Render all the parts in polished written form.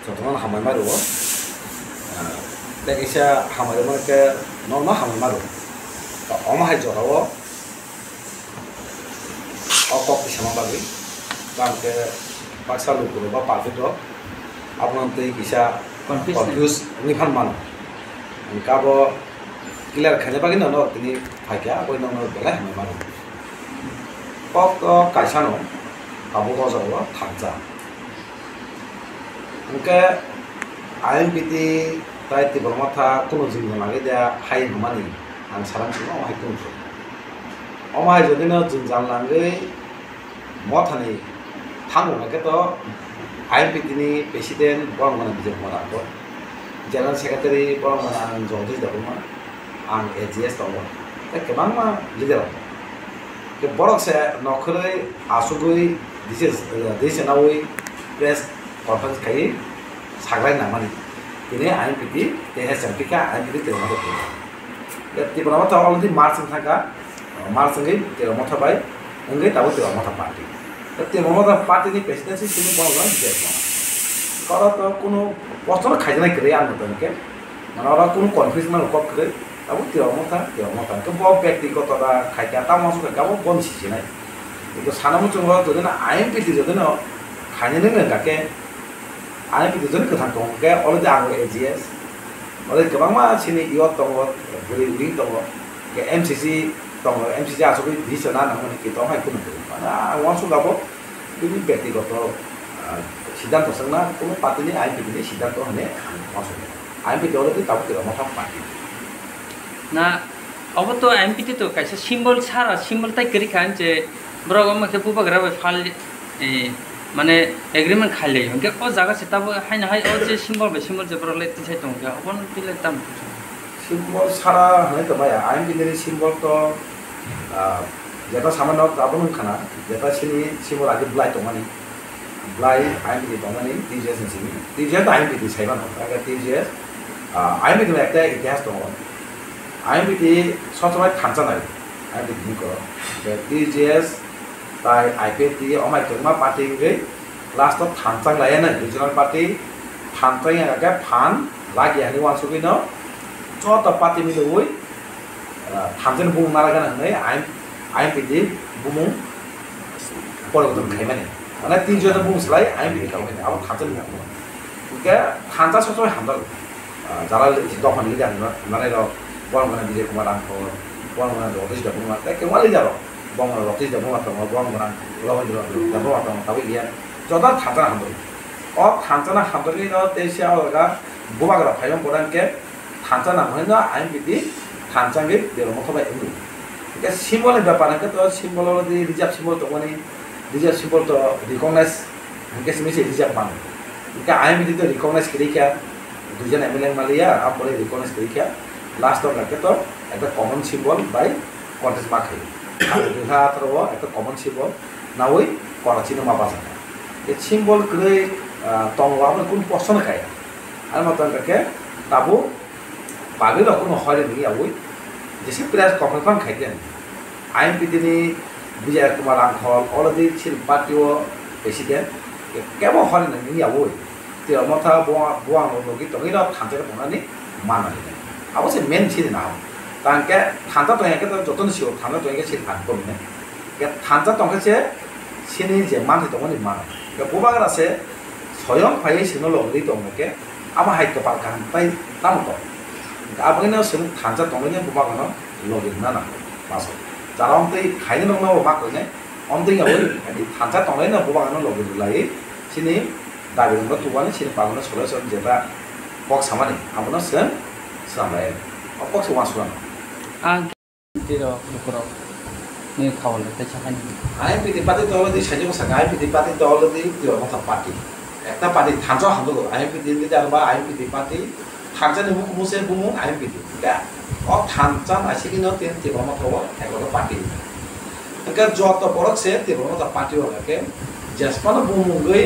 저동안 하말 마루 내기샤 하말 마르게 너무 하말 마루 엄마 할 줄알아 어꼭 시험하기 그다음에 박사로 그러고 빠지도 আপনাদের কিসা কনফিউজ নিফান মান কাব ক্লিয়ার খাজা বাকি ন তিনি ফাইকা কই ন বেলা হামে মান কক কাইসানো কাবো গজাও থাকজা ওকে আইএমপিটি তাই তিবর মাথা কোনো জিনিস লাগে যা হাই হমানি আং সারাম ছিল হাই কোন অমাই যদি ন জিন জানলাঙ্গে মথানি থাঙ্গো নাকে তো IMPTनि Presiden Borongmana Bijak Morato, General Secretary Borongmana Ang Jodis Dapuma, Ang AGS Tomo, Kemangma leader. The Borok se Nokuri Asugui, this is now press conference Kai, Sagrai Namani. In IMPT, they have Sampika, IMPT Teromoto. The Boromata already marching Taka, marching it, Teromotabai, and get out the Mota party. ते ममता party नि presidency सिनि बंगला दिएको करा त कुनो pasta खाइना करे आन त के मनरा कुनो कन्फ्युजन क करे अब त्यो मता के ब व्यक्तिगत ता खाइका ता मसु का ब बन छिछि नै त्यो सानामु चंग जदिन आईएमपी जदिन खाइने नै गाके आईएमपी जदिन कथा दं के अलरेडी आगो एजीएस अलरेडी गोबांमा सिनि इयो दङ बुरि लिंक दङ के एमसीसी दङ एमसीसी आसुबि दिसना नमनि के दङ हाइ कुनो ওয়ানসু গাবো তুমি ব্যক্তিগত সিদ্ধান্ত সংনা কোনো পার্টি আইনপিটি সিদ্ধান্ত হলে আইনপিটি হলে তাবো মথা পার্টি না अब तो आईएमपीटी तो कैसे सिम्बल सारा सिम्बल ताई करी खान जे ब्रगम के पुबग्रा फाल माने एग्रीमेंट खाले के ओ जगह से तब हाइन हाय ओ जे सिम्बल जे ब्रले तिसाइ दं के अपन पिले दाम सिम्बल सारा हने तो भाई आईएमपीटी सिम्बल तो যেটা সামান্য আপন খানা যেটা সিনি সিমর আগে ব্লাই তমানি ব্লাই আইএমপি তমানি টিজিএস সিনি টিজিএস আইএমপি সাইবান আগে টিজিএস আইএমপি একটা ইতিহাস দङ আইএমপি সবসময় থানচা নাই আইএমপি নি কর টিজিএস তাই আইপিটি অমাই কমা পার্টি গে লাস্ট থানচা লায়া না রিজনাল পার্টি থানচাই আগে ফান লাগি আনি ওয়ানসুকি ন যত পার্টি মিলে ওই থানচেন বুং নালাগা নাই IMPT bumung পরিবর্তন খাইমানে মানে তিনজন বুং সলাই IMPT খাইমানে আবার খাঁচা নিয়ে আসবো ওকে খাঁচা সবসময় হামদাল যারা দোকান লিডার মানে বরমগনা বিজয় কুমার রামপুর বরমগনা রতীশ ডাবুমা কেমন লিডার বরমগনা রতীশ ডাবুমা দङ বরমগনা রবীন্দ্র ডাবুমা দङ তাবো ইয়া যত খাঁচা হামদাল ও খাঁচা হামদালই ন তেসিয়া ওগা বুবাগরা ফাইম পড়ানকে খাঁচা না হয় না IMPT খাঁচাঙ্গে দেরমথবাই এমনি সিম্বল ব্যাপার তো সিম্বল অলরেডি রিজার্ভ সিম্বল তো মানে রিজার্ভ সিম্বল তো রিকগনাইজ हमके से रिजार्व मान इनका आईएमपी तो रिकगनाइज करी क्या दुजन एमएलए मालिया आप बोले रिकगनाइज करी क्या लास्ट ऑफ लगे तो एक common symbol by contest mark है दुहा तरव एक कॉमन सिम्बल ना वही कराची नमा बाजा ये सिम्बल करे तंगवा में कोन पसंद खाय আর মতন के ताबो बागे रखो न हरे नहीं आवई जैसे प्रेस कॉन्फ्रेंस खाइते आईएमपी नि विजय कुमार रामखल अलरेडी सिल पार्टी प्रेसिडेंट केबो हरे नहीं आवई त्यो मथा बुआं लोगी तो गिरा थांचे बनानी मानाले अब से मेन चीज ना तांके थांचा तो के तो जतन सिओ थांचा तो के सिल भाग ने के थांचा तो के से सिनि जे मानथे तो नि मान के बुबागरा से स्वयं फाइ सिनो लोगी तो के आमा हाइ के पार कान पाइ ताम तो आपने सिन थांचा तो ने बुबागना लोगी ना ना पास जारा हम तै खाइने नंगना मा कने हम तै आवै थांचा तो ने बुबागना लोगी लाई सिनि दाबी नंबर तुवाने सिनि पागना सलुशन जेबा पक सामानि आमना सेन सामलाय पक सवा सुरान आ तेरो नखरो ने खावले तै साखानि आईएमपी पार्टी तो अलरेडी साइजो सागा आईएमपी पार्टी तो अलरेडी त्यो मथा पार्टी একটা পার্টি থানচা হামদো आईएमपी দিনলি দারবা आईएमपी पार्टी থানচা নিমু কুমুসে বুমু आईएमपी কা অ থানচা আছিকিনো তেন তেবমা থব একটা পার্টি একা যত বড়ছে তেবমা পার্টি হলাকে জেসপানো বুমু গই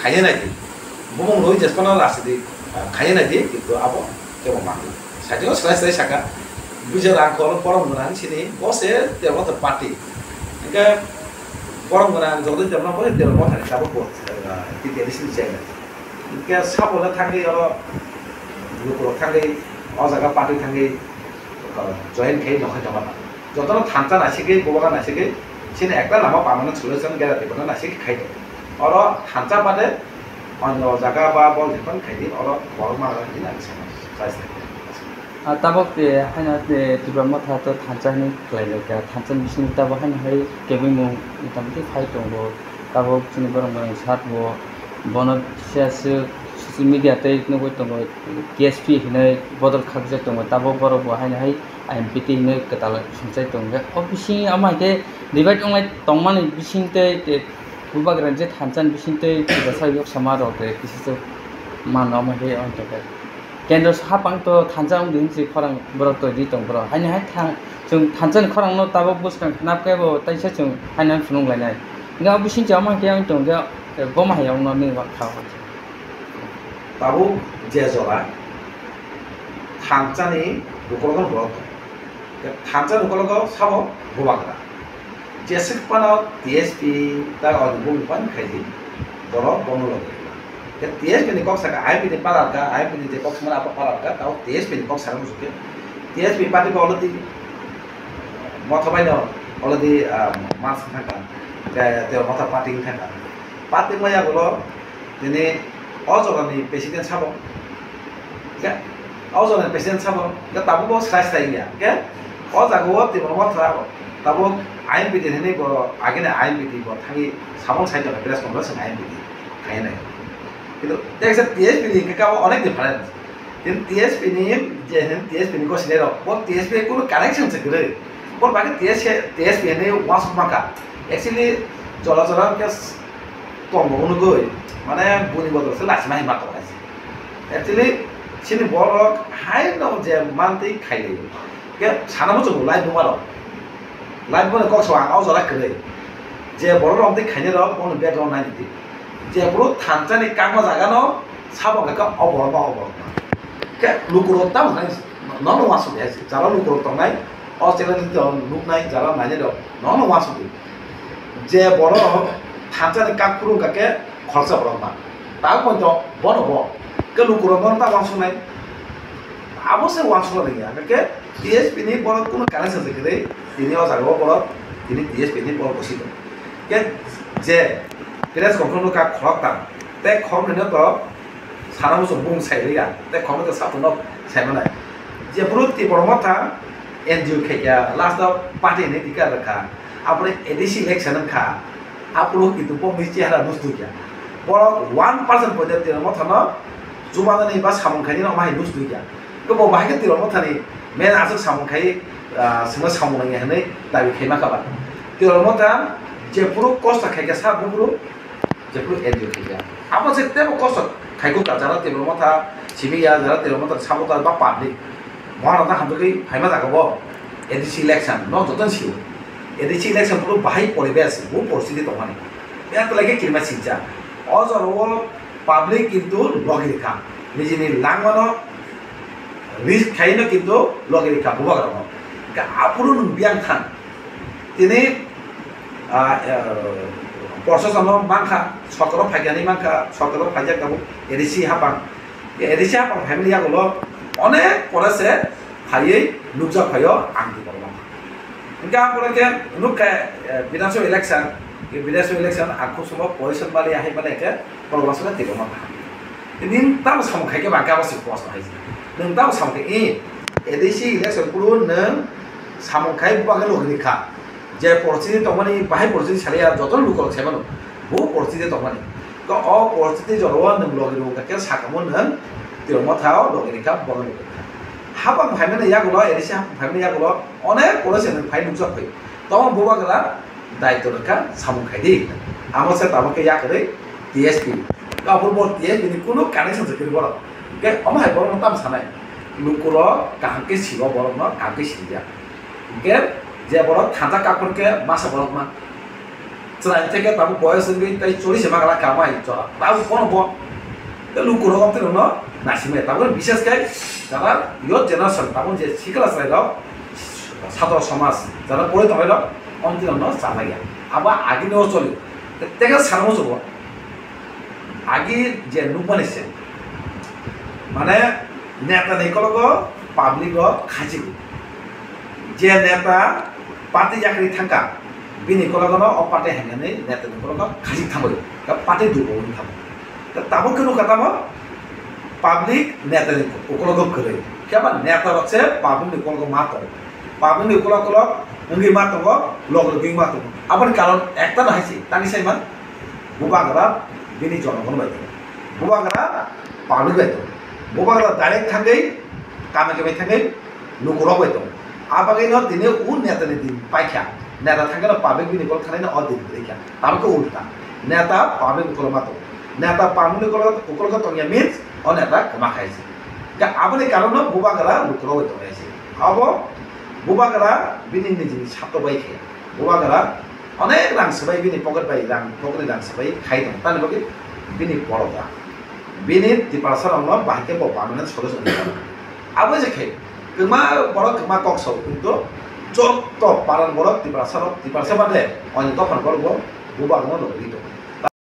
খাইয়ে নাই বুমু লই জেসপানো রাসদি খাইয়ে নাই কিন্তু আবো তেবমা সাইজো সাই সাকা বিজয় রাখল পরমগনান সিনি বসে তেবমা পার্টি একা পরমগনান যদি তেবমা বলে তেবমা থাকে তাবো তিতে দিছি চাইনা इनके साबोला थांगे और लुकुर थांगे और जगह पार्टी थांगे जॉइन खाई नखै जमा जतन थांचा नासिके गोबागा नासिके सिन एकला लामा पामानो सलुशन गेराते बना नासिके खाई और थांचा बादे अन्य जगह बा बल जेखन खाई और बरमा दिन नासिके size tabok te haina te tibama tha to thanchani klaile ka thanchan bising tabo haina hai kebi mu itamti phai tongo tabok chini borong borong sat bo bonot ses social media te no bo tongo KSP hinai bodol khakje tongo tabo borok bo haina hai IMPT hinai katala sungsai tongo o bising ama ke divide ongai tongmani bising te bubagran je thanchan bising te jasai yok samaro te kisi man ama he on to केन्द्र सापां तो थांजा उन्दै उन्दै खरां बर तो दि दं बर हायनो हाय थां जों थांजान खरां न ताबो बुस्थां नापकेबो ताइसा जों हायनो फुनुंलायनाय गा बिसिं जाव मा के आं दं गा गमा हायाव न नि वा खाव ताबो जे जरा थांजानि बुकलगन बर थांजा बुकलगो साबो बुबाग्रा जेसिक पाना DSP ता अदबुं पान खायदि बर बनलो TSP ni kok saka IMP ni parar ka IMP ni je kok semana apa parar ka tau TSP ni kok sarang musuke TSP party ko already mothabai no already mas thaka ka te motha party thaka party maya gulo dini ojora ni president sabo ka ojora ni president sabo ka tabu bo sai ya ka oja go te motha tabu IMP ni bo agene IMP bo thangi sabon sai to press conference IMP kai na কিন্তু দেখছে TSP ni ka অনেক difference কিন্তু TSP ni যে TSP ni ko sinero bo TSP কোনো connection আছে গরে bo বাকি TSP ni ওয়াস মাকা एक्चुअली জলা জলা কে তম অনুগই মানে বুনি বদল সে লাসি মাই মাকা আছে एक्चुअली সিনি বড় হাই ন যে মানতেই খাইলে কে সানামো জো লাইভ দুমার লাইভ বনে কক সওয়া আও জলা গরে যে বড় রমতে খাইনে র কোন ব্যাকগ্রাউন্ড নাই দিতি যে পুরো থানচানি কামা জাগানো সাবো কা অবর কে লুকুরো তাম নাই নন ওয়াসু দেছে যারা লুকুরো তাম নাই অস্ট্রেলিয়ান তো লুক নাই যারা নাই দ নন ওয়াসু দে যে বড় থানচানি কাক পুরো কাকে খরচা বড় তাও পর্যন্ত বড় বড় কে লুকুরো নন তা ওয়াসু নাই অবশ্যই ওয়াসু নাই কে TSP ni বড় কোনো কানেকশন আছে কে তিনি অজাগো বড় তিনি TSP ni বড় বসিত কে যে প্রেস কনফারেন্স का खरकता ते खमनो तो सानामो जों बुं साइलिया ते खमनो तो साफुनो साइमना जे ब्रुति बरमथा एनजीओ खेया लास्ट ऑफ पार्टी ने दिका रखा आपने एडीसी इलेक्शन खा आप लोग कितु पमिस चेहरा नुस्तु क्या बड़ 1% पदे तेर मथनो जुमाना नि बा सामंखानि न माहि नुस्तु क्या तो बो बाहाय तेर मथानि मेन आसो सामंखाइ सिमा सामंनाय हनै दाबि खेमा काबा तेर मथा जे पुरो कष्ट खाइया सा बुबुरु जे पुरो एनजीओ खेया आपन से तेबो कष्ट खाइको का जारा तेर मथा सिबिया जारा तेर मथा सामोता बा पाब्लिक महाराज हामदोकै फाइमा जागबो एडीसी इलेक्शन न जतन सिउ एडीसी इलेक्शन पुरो बाहाय परिबेस बो परिस्थिति दमानि यात लागे किमा सिजा अजरो पाब्लिक किन्तु लगिरेखा निजिनि लांगमानो रिस्क खाइनो किन्तु लगिरेखा बुबाग्रामो का आपुरु बियां थान तिनि प्रशासन मांखा सरकार फाइजानि मांखा सरकार फाइजा गाबो एडीसी हापां फैमिली आगोलो अनेक परेसे फायै लुकजा फायो आंगि बरमा इनका परेके नुका विधानसभा इलेक्शन आखु सम पयसन बाली आहि बाले के प्रवासना तिगमा निन ताम समखायके बागा बसि प्रश्न हाइज नों ताम समखे एडीसी इलेक्शन पुरो नों सामखाय बागा लगिखा जे परिस्थिति तमानि बाहाय परिस्थिति सालिया जतन लुकल सेमानो बो परिस्थिति तमानि तो अ परिस्थिति जरवा नों लगिरो के साकामो नों तिरमा थाव लगिखा बगल हाबां फाइमाने यागुलो एडीसी हाबां फाइमाने यागुलो अनेक परेसे नों फाइ नुजा फै तम बोबागला दायित्व रखा सामखायदि आमसे तामके याकरे TSP कापुर बो TSP नि कुनो कानेक्शन जकिर बर के अमाय बर ताम सानाय लुकुरो काहके सिबो बर न काहके सिया के जे बर थाजा कापुर के मासा बर मा चराय থেকে ताबु बयस गई ताइ 40 मागला कामाय च ताबु कोन बो के लुकुरो गते न नासिमे ताबु विशेष के जारा यो जेनारेशन ताबु जे सिकला साइड ছাত্র সমাজ যারা পড়ে তবে অন্তিম চালাইয়া আবার আগে নেওয়া চলে তেকে সারানো যাব আগির যে নুপানিছে মানে নেতা নিকলগ পাবলিক খাজি যে নেতা পার্টি চাকরি থাকা বিনি কলগন অ পার্টি হ্যাঙ্গানে নেতা নিকলগ খাজি থামো পার্টি দুবো থামো তাবো কেন কাটাবো পাবলিক নেতা নিকলগ করে কেমন নেতা হচ্ছে পাবলিক নিকলগ মাত পাবলিক নিকলগ নঙ্গি মাত লগ লগি মাত আবার কারণ একটা নাইছে তানি সাইমান বুবাগরা বিনি জনগণ বাইতো বুবাগরা পাবলিক বাইতো বুবাগরা ডাইরেক্ট থাঙ্গै কামে কামে থাঙ্गै नुकराव বাইতো आबागैनो दिने उन नेता ने दिन पाइखा नेता थांगेनो पाब्लिक बिनि कल खानायनो अ दिन देखा ताबको उल्टा नेता पाब्लिक कल मातो नेता पाब्लिक कल तो मीन्स अ नेता कमा खाइছে दा आबनि कारणनो बुबागरा नुकराव বাইতো आइছে अब बुबागरा बिनि निजिनि सातो बाइखे बुबागरा अनेक रां सबाय बिनि पकेट बाय रां सबाय खाइदों तानि बगे बिनि बड़दा बिनि दिपारसार अन बाहाके पार्मानेंट सदस्य आबो जेखे कमा बड़ कमा कक्सौ किन्तु जत पारान बड़ दिपारसार बादे अन्य तफान बड़ बुबागनो नगरी दं